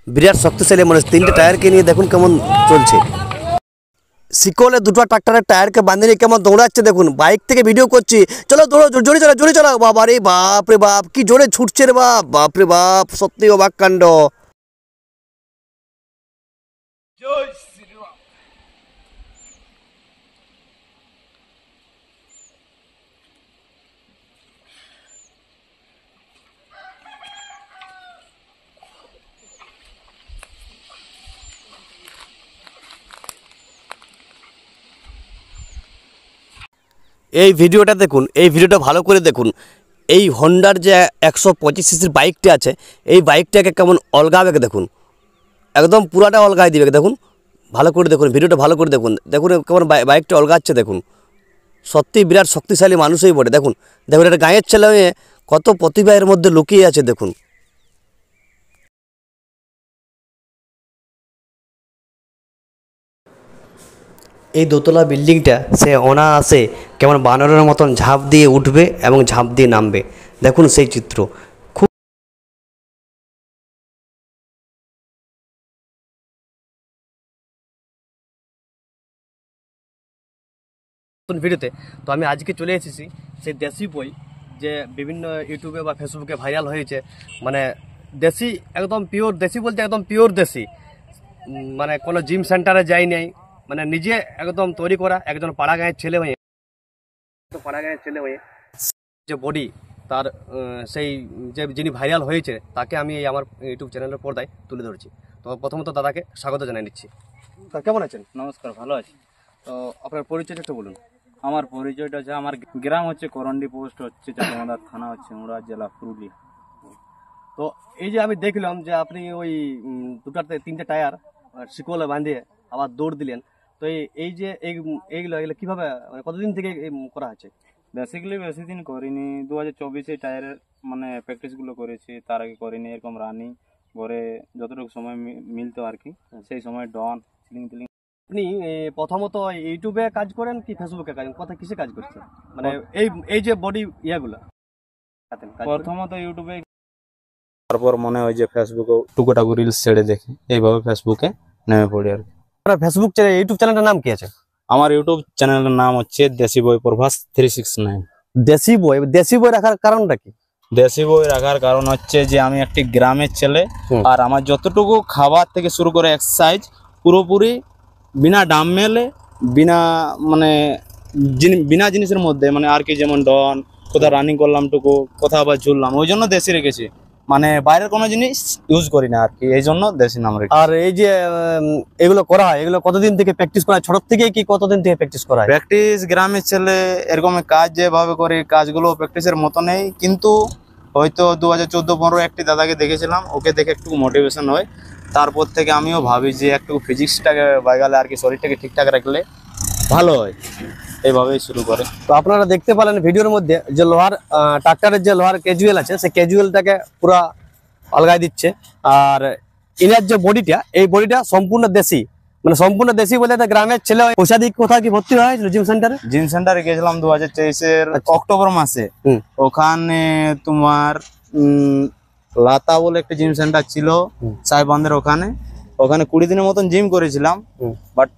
বিরাট শক্তিশালী মানুষ, তিনটে টায়ারকে নিয়ে দেখুন কেমন চলছে। শিকলে দুটো ট্রাক্টরের টায়ারকে বাঁধে নিয়ে কেমন দৌড়াচ্ছে দেখুন। বাইক থেকে ভিডিও করছি, চলো দৌড়ো, জোরে চালাও জোরে চালাও। বাবা রে বাপ রে বাপ, কি জোরে ছুটছে রে বাপ, বাপ রে বাপ, সত্যি অবাক কাণ্ড। এই ভিডিওটা দেখুন, এই ভিডিওটা ভালো করে দেখুন। এই হন্ডার যে 125 সিসির বাইকটা আছে, এই বাইকটাকে কেমন অলগাবে দেখুন, একদম পুরাটা অলগাই দিবে দেখুন। ভালো করে দেখুন, ভিডিওটা ভালো করে দেখুন, দেখুন কেমন বাইকটা অলগাচ্ছে দেখুন। সত্যি বিরাট শক্তিশালী মানুষই বটে। দেখুন দেখুন, একটা গাঁয়ের ছেলে মেয়ে কত প্রতিভা এর মধ্যে লুকিয়ে আছে দেখুন। এই দোতলা বিল্ডিংটা সে অনায়াসে কেমন বানরের মতন ঝাঁপ দিয়ে উঠবে এবং ঝাঁপ দিয়ে নামবে, দেখুন সেই চিত্র। খুব ভিডিওতে তো আমি আজকে চলে এসেছি সেই দেশি বই যে বিভিন্ন ইউটিউবে বা ফেসবুকে ভাইরাল হয়েছে। মানে দেশি, একদম পিওর দেশি বলতে একদম পিওর দেশি, মানে কোনো জিম সেন্টারে যাই নাই, মানে নিজে একদম তৈরি করা একজন পাড়া গাঁয়ের ছেলে হয়ে, যে বডি তার, সেই যে যিনি ভাইরাল হয়েছে তাকে আমি এই আমার ইউটিউব চ্যানেলের পর্দায় তুলে ধরছি। তো প্রথমত দাদাকে স্বাগত জানাই নিচ্ছি। তা কেমন আছেন? নমস্কার, ভালো আছি। তো আপনার পরিচয়টা একটু বলুন। আমার পরিচয়টা হচ্ছে, আমার গ্রাম হচ্ছে করন্ডি, পোস্ট হচ্ছে চাটমাদার, থানা হচ্ছে মুড়া, জেলা পুরুলিয়া। তো এই যে আমি দেখলাম যে আপনি ওই দুটাতে তিনটে টায়ার শিকলে বাঁধিয়ে আবার দৌড় দিলেন, তো এই যে এইগুলো এগুলো কিভাবে, মানে কতদিন থেকে করা হচ্ছে? বেসিক্যালি বেশি দিন করিনি, 2024 টায়ারের মানে প্র্যাকটিসগুলো করেছি, তার আগে করিনি। এরকম রানিং করে যতটুকু সময় মিলতো আর কি, সেই সময় ডন সিলিং টিলিং। আপনি প্রথমত ইউটিউবে কাজ করেন কি ফেসবুকে কাজ, কথা কিসে কাজ করছেন? মানে এই এই যে বডি ইয়াগুলা প্রথমত ইউটিউবে, তারপর মনে হয় যে ফেসবুকে টুকুটাকু রিলস ছেড়ে দেখি, এইভাবে ফেসবুকে নেমে পড়ি আর কি। আপনার ফেসবুক চ্যানেল, ইউটিউব চ্যানেলটার নাম কি আছে? আমার ইউটিউব চ্যানেলের নাম হচ্ছে দেশি বই প্রভাস 369। দেশি বই, দেশি বই রাখার কারণটা কি? দেশি বই রাখার কারণ হচ্ছে যে আমি একটি গ্রামের ছেলে, আর আমার যতটুকু খাবার থেকে শুরু করে এক্সারসাইজ পুরোপুরি বিনা ডাম্বেলে, বিনা মানে বিনা জিনিসের মধ্যে, মানে আর কি, যেমন ডন, কোথাও রানিং করলাম টুকু, কোথাও আবার ঝুললাম, ওই জন্য দেশি রেখেছি। মানে বাইরের কোনো জিনিস ইউজ করি না আর কি, এই জন্য দেশি নাম রেখেছি। আর এই যে এগুলো করা হয়, এগুলো কতদিন থেকে প্র্যাকটিস করা হয়? ছোট থেকে কি কতদিন থেকে প্র্যাকটিস করা হয়? প্র্যাকটিস গ্রামের ছেলে এরকম কাজ যেভাবে করি, কাজগুলো প্র্যাকটিসের মতো নেই, কিন্তু হয়তো 2014-15 একটি দাদাকে দেখেছিলাম, ওকে দেখে একটু মোটিভেশন হয়। তারপর থেকে আমিও ভাবি যে একটু ফিজিক্সটাকে বাগালে আর কি, শরীরটাকে ঠিকঠাক রাখলে ভালো হয়, এইভাবেই শুরু করে। তো আপনারা দেখতে পেলেন ভিডিওর মধ্যে যে লোহার ট্রাক্টরের যে লোহার ক্যাজুয়াল আছে, সেই ক্যাজুয়ালটাকে পুরো অলগাই দিচ্ছে। আর ইনার যে বডিটা, এই বডিটা সম্পূর্ণ দেশি, মানে সম্পূর্ণ দেশি বলে গ্রামের ছেলে। পয়সা দিয়ে কোথায় কি ভর্তি হয়েছিল? জিম সেন্টারে। জিম সেন্টারে গেছিলাম 2023-এর অক্টোবর মাসে। ওখানে তোমার লাতা বলে একটা জিম সেন্টার ছিল সাহেবান্ধের ওখানে। ওখানে 20 দিনের মতন জিম করেছিলাম, বাট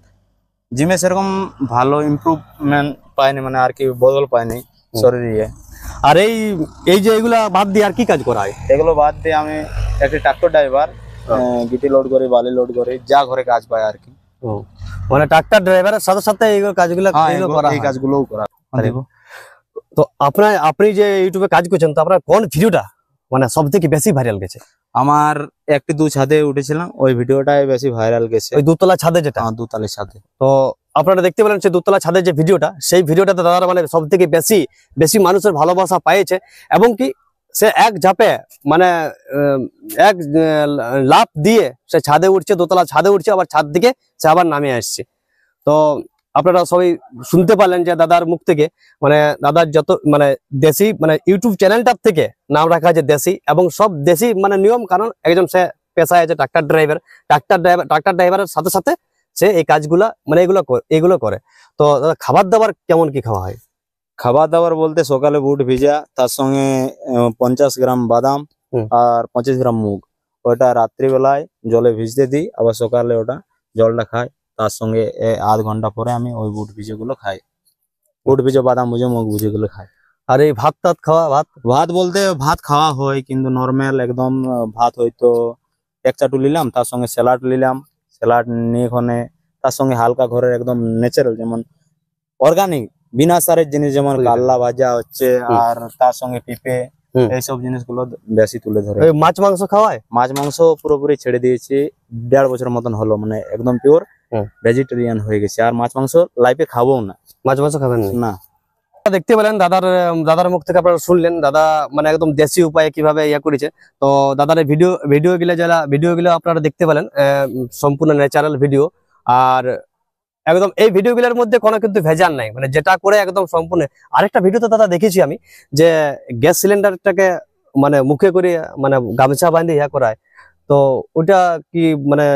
জিমে সেরকম ভালো ইমপ্রুভমেন্ট পাইনি, মানে আর কি বদল পাইনি শরীরে। আর এই যে এগুলা বাদ দিয়ে আর কি কাজ করা হয়? এগুলো বাদ দিয়ে আমি একটা ট্রাক্টর ড্রাইভার, গিটি লোড করি, বালি লোড করি, যা ঘরে কাজ পাই আর কি। মানে ট্রাক্টর ড্রাইভারের সাথে সাথে এই কাজগুলো করা, এই কাজগুলোও করা। তো আপনি যে ইউটিউবে কাজ করছেন, তো আপনার কোন ভিডিওটা মানে সব থেকে বেশি ভাইরাল গেছে? আমার একটি ছাদে উঠেছিলাম, ওই ভিডিওটাই বেশি ভাইরাল গেছে। ওই দুতলা ছাদে, যেটা দুতলার ছাদে। তো আপনারা দেখতে পেলেন সেই দুতলা ছাদের যে ভিডিওটা, সেই ভিডিওটাতে দাদারা মানে সব থেকে বেশি মানুষের ভালোবাসা পাইছে। এবং কি সে এক ঝাপে মানে এক লাফ দিয়ে সে ছাদে উঠছে, দোতলা ছাদে উঠছে, আবার ছাদ থেকে সে আবার নামে আসছে। তো আপনারা সবাই শুনতে পারলেন যে দাদার মুখ থেকে, মানে দাদার যত মানে দেশি, মানে ইউটিউব চ্যানেলটার থেকে নাম রাখা আছে দেশি, এবং সব দেশি মানে নিয়ম কারণ। একজন সে পেশায় আছে ট্রাক্টর ড্রাইভারের সাথে সাথে সে এই কাজগুলা মানে এগুলো করে। তো দাদা খাবার দাবার কেমন কি খাওয়া হয়? খাবার দাবার বলতে সকালে বুট ভিজা, তার সঙ্গে 50 গ্রাম বাদাম আর 25 গ্রাম মুগ, ওটা রাত্রিবেলায় জলে ভিজতে দিই, আবার সকালে ওটা জলটা খাই। তার সঙ্গে আধ ঘন্টা পরে আমি ওই বুট ভিজে গুলো খাই, বুট ভিজে, বাদাম ভিজে, মুগ ভিজে গুলো খাই। আর এই ভাত টাত খাওয়া, ভাত বলতে ভাত খাওয়া হয়, কিন্তু নর্মাল একদম ভাত হয়তো এক চাটু নিলাম, তার সঙ্গে স্যালাড নিলাম, স্যালাড নিয়ে ওখানে তার সঙ্গে হালকা ঘরের একদম ন্যাচারাল যেমন অর্গানিক বিনা সারের জিনিস, যেমন কাল্লা ভাজা হচ্ছে, আর তার সঙ্গে পেঁপে, এইসব জিনিসগুলো বেশি তুলে ধরে। মাছ মাংস খাওয়ায়? মাছ মাংস পুরোপুরি ছেড়ে দিয়েছি, 1.5 বছর মতন হলো, মানে একদম পিওর ভেজিটেরিয়ান হয়ে গেছে। আর মাছ মাংস লাইফে খাবো না। মাছ মাংস খাবেন না। দেখতে পেলেন দাদার মুখ থেকে আপনারা শুনলেন, দাদা মানে একদম দেশি উপায়ে কিভাবে ইয়া করেছে। তো দাদার ভিডিও গুলো আপনারা দেখতে পেলেন, সম্পূর্ণ ন্যাচারাল ভিডিও। আর একদম এই ভিডিও গুলোর মধ্যে কোনো কিন্তু ভেজাল নাই, মানে যেটা করে একদম সম্পূর্ণ। আরেকটা ভিডিওতে দাদা দেখেছি আমি, যে গ্যাস সিলিন্ডারটাকে মানে মুখে করে মানে গামছা বাঁধে ইয়া করায়। তো ওটা কি মানে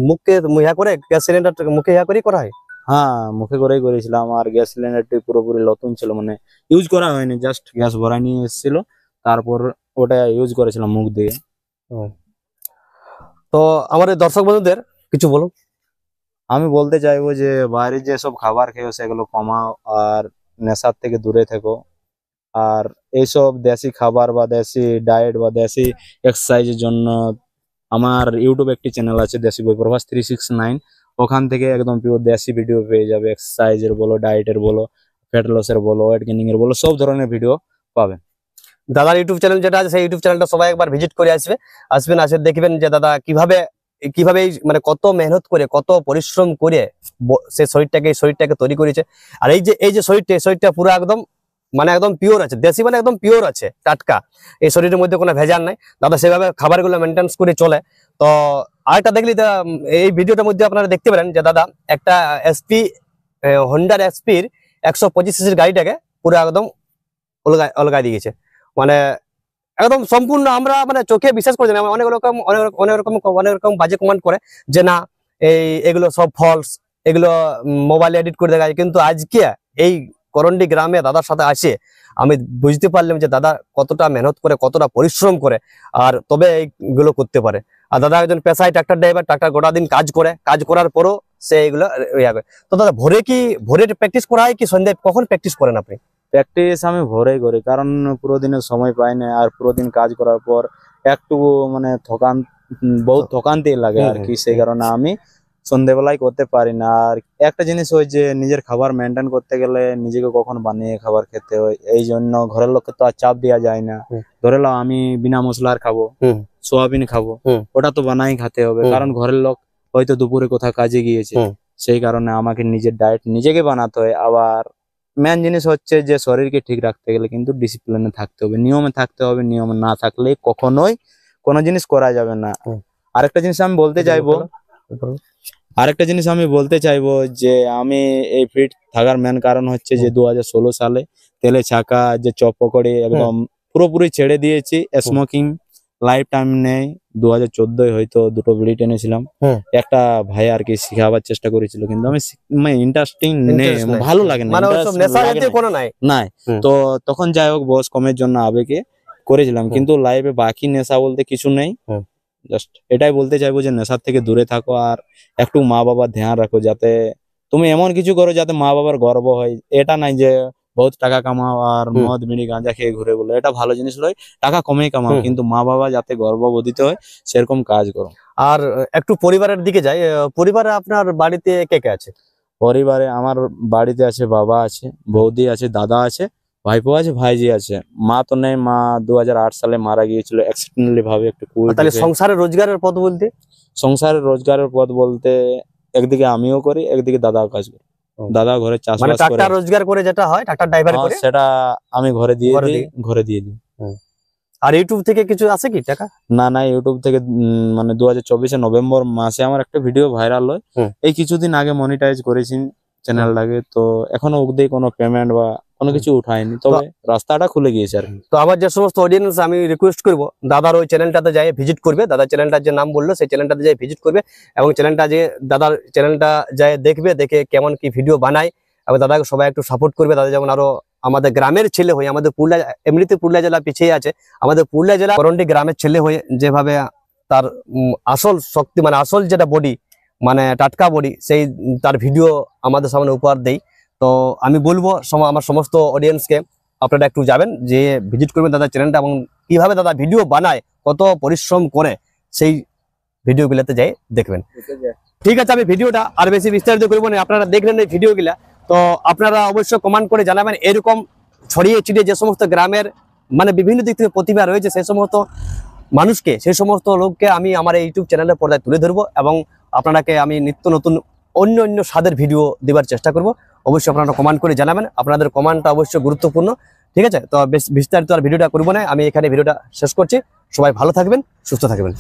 মুখে ইয়া করে গ্যাস সিলিন্ডারটাকে মুখে ইয়া করে করা হয়? হ্যাঁ, মুখে করেই করেছিলাম। আর গ্যাস সিলিন্ডারটি পুরোপুরি নতুন ছিল, মানে ইউজ করা হয়নি, জাস্ট গ্যাস ভরাই নিয়ে এসেছিল, তারপর ওটা ইউজ করেছিলাম মুখ দিয়ে। তো আমাদের দর্শক বন্ধুদের কিছু বলুন। আমি বলতে চাইবো যে বাইরে যে সব খাবার খেয়েও সেগুলো কমাও, আর নেশার থেকে দূরে থেকো। আর এইসব দেশি খাবার বা দেশি ডায়েট বা দেশি এক্সারসাইজের জন্য আমার ইউটিউবে একটি চ্যানেল আছে, দেশি বই প্রভাস 369। ওখান থেকে একদম পিওর দেশি ভিডিও পেয়ে যাবে, এক্সারসাইজের বলো, ডায়েটের বলো, ফ্যাট লসের বলো, ওয়েট গেইনিং এর বলো, সব ধরনের ভিডিও পাবেন। দাদার ইউটিউব চ্যানেল যেটা আছে সেই ইউটিউব চ্যানেলটা সবাই একবার ভিজিট করে আসবেন আসে দেখবেন যে দাদা কিভাবে মানে কত মেহনত করে, কত পরিশ্রম করে সে শরীরটাকে তৈরি করেছে। আর এই যে শরীরটা পুরো একদম মানে একদম পিওর আছে, দেশি মানে একদম পিওর আছে, টাটকা। এই শরীরের মধ্যে কোনো ভেজাল নাই। দাদা সেভাবে খাবারগুলো মেনটেন করে চলে। তো আরেকটা দেখলি এই ভিডিওটার মধ্যে আপনারা দেখতে পারেন যে দাদা একটা হোন্ডার এসপির 125 সিসির গাড়িটাকে পুরো একদম অলগাই দিয়েছে। মানে একদম সম্পূর্ণ আমরা মানে চোখে বিশ্বাস করছি না। অনেক রকম বাজে কমেন্ট করে যে না এগুলো সব ফলস, এগুলো মোবাইলে এডিট করে দেখা যায়। কিন্তু আজকে এই করন্ডি গ্রামে দাদার সাথে আসে আমি বুঝতে পারলাম যে দাদা কতটা মেহনত করে, কতটা পরিশ্রম করে, আর তবে এইগুলো করতে পারে। আর দাদা একজন পেশায় ট্রাক্টর ড্রাইভার, ট্রাক্টর গোটা দিন কাজ করার পরও সে এগুলো ইয়া করে। তো দাদা ভোরে প্র্যাকটিস করা হয় কি সন্ধ্যায় কখন প্র্যাকটিস করেন আপনি? প্র্যাকটিস আমি ভোরেই করি, কারণ পুরো দিনের সময় পাই না। আর পুরো দিন কাজ করার পর একটু মানে বহুত থকান্তি লাগে আর কি, সেই কারণে আমি সন্ধ্যেবেলায় করতে পারি না। আর একটা জিনিস হয় যে নিজের খাবার মেনটেন করতে গেলে নিজেকে কখন বানিয়ে খাবার খেতে হয়, এই জন্য ঘরের লোককে তো আর চাপ দেওয়া যায় না। ধরে নাও আমি বিনা মশলার খাবো, সোয়াবিন খাবো, ওটা তো বানাই খেতে হবে, কারণ ঘরের লোক হয়তো দুপুরে কোথাও কাজে গিয়েছে, সেই কারণে আমাকে নিজের ডায়েট নিজেকে বানাতে হয়। আবার মেন জিনিস হচ্ছে যে শরীরকে ঠিক রাখতে গেলে কিন্তু ডিসিপ্লিনে থাকতে হবে, নিয়মে থাকতে হবে। নিয়মে না থাকলে কখনোই কোনো জিনিস করা যাবে না। আরেকটা জিনিস আমি বলতে চাইবো যে আমি এই ফিট থাকার মেন কারণ হচ্ছে যে 2016 সালে তেলে ছাকা যে চপ পকড়ি একদম পুরোপুরি ছেড়ে দিয়েছি। স্মোকিং লাইফ টাইম নেই। 2014 হয়তো দুটো বিড়ি টেনেছিলাম। একটা ভাই আর কি শিখাবার চেষ্টা করেছিল, কিন্তু আমি ইন্টারেস্টিং নেই, ভালো লাগে না, নাই। তো তখন যাই হোক বয়স কমের জন্য আবেগে করেছিলাম, কিন্তু লাইফে বাকি নেশা বলতে কিছু নেই। জাস্ট এটাই বলতে চাইবো যে নেশার থেকে দূরে থাকো, আর একটু মা বাবার ধ্যান রাখো, যাতে তুমি এমন কিছু করো যাতে মা বাবার গর্ব হয়। এটা নাই যে বহুত টাকা কামাও আর মদ বিড়ি গাঁজা খেয়ে ঘুরে বলো, এটা ভালো জিনিস নয়। টাকা কমেই কামাও, কিন্তু মা বাবা যাতে গর্ববোধিত হয় সেরকম কাজ করো। আর একটু পরিবারের দিকে যাই, পরিবারে আপনার বাড়িতে কে কে আছে? পরিবারে আমার বাড়িতে আছে বাবা আছে, বৌদি আছে, দাদা আছে, ভাইপো আছে, ভাইজি আছে। মা তো নেই, মা 2008 সালে মারা গিয়েছিল অ্যাক্সিডেন্টালি ভাবে একটু। তাহলে সংসারের রোজগারের পথ বলতে একদিকে আমিও করি, একদিকে দাদাও কাজ করে। দাদা ঘরে চাষবাস করে, ট্রাক্টর রোজগার করে যেটা হয় ট্রাক্টর ড্রাইভার করে, সেটা আমি ঘরে দিয়ে দিই। আর ইউটিউব থেকে কিছু আছে কি টাকা? না, ইউটিউব থেকে মানে 2024 নভেম্বর মাসে আমার একটা ভিডিও ভাইরাল হয়। এই কিছুদিন আগে মনিটাইজ করেছি চ্যানেলটাকে, তো এখনো অবধি কোনো পেমেন্ট বা কোনো কিছু উঠায়নি, তবে রাস্তাটা খুলে গিয়েছে আর কি। তো আমার যে সমস্ত অডিয়েন্স আমি রিকোয়েস্ট করবো দাদার ওই চ্যানেলটাতে যাই ভিজিট করবে। দাদার চ্যানেলটার যে নাম বললো সেই চ্যানেলটাতে যাই ভিজিট করবে, এবং দাদার চ্যানেলটা যাই দেখবে, দেখে কেমন কি ভিডিও বানায়, এবং দাদাকে সবাই একটু সাপোর্ট করবে। দাদা যেমন আরো আমাদের গ্রামের ছেলে হয়ে, আমাদের পুরুলিয়া এমনিতে পুরুলিয়া জেলা পিছিয়ে আছে, আমাদের পুরুলিয়া জেলা করন্ডি গ্রামের ছেলে হয়ে যেভাবে তার আসল শক্তি মানে আসল যেটা বডি মানে টাটকা বডি সেই তার ভিডিও আমাদের সামনে উপহার দেই। তো আমি বলবো আমার সমস্ত অডিয়েন্সকে আপনারা একটু যাবেন, যে ভিজিট করবেন দাদার চ্যানেলটা এবং কিভাবে দাদা ভিডিও বানায়, কত পরিশ্রম করে সেই ভিডিওগুলোতে যাই দেখবেন। ঠিক আছে, আমি ভিডিওটা আর বেশি বিস্তারিত করবো না, আপনারা দেখলেন এই ভিডিওগুলা। তো আপনারা অবশ্যই কমেন্ট করে জানাবেন এরকম ছড়িয়ে ছিটিয়ে যে সমস্ত গ্রামের মানে বিভিন্ন দিক থেকে প্রতিভা রয়েছে সেই সমস্ত মানুষকে, সেই সমস্ত লোককে আমি আমার এই ইউটিউব চ্যানেলের পর্দায় তুলে ধরবো এবং আপনাকে আমি নিত্য নতুন অন্য অন্য স্বাদের ভিডিও দেওয়ার চেষ্টা করব। অবশ্যই আপনারা কমেন্ট করে জানাবেন, আপনাদের কমেন্টটা অবশ্যই গুরুত্বপূর্ণ। ঠিক আছে, তো বেশ বিস্তারিত আর ভিডিওটা করবো না, আমি এখানে ভিডিওটা শেষ করছি। সবাই ভালো থাকবেন, সুস্থ থাকবেন।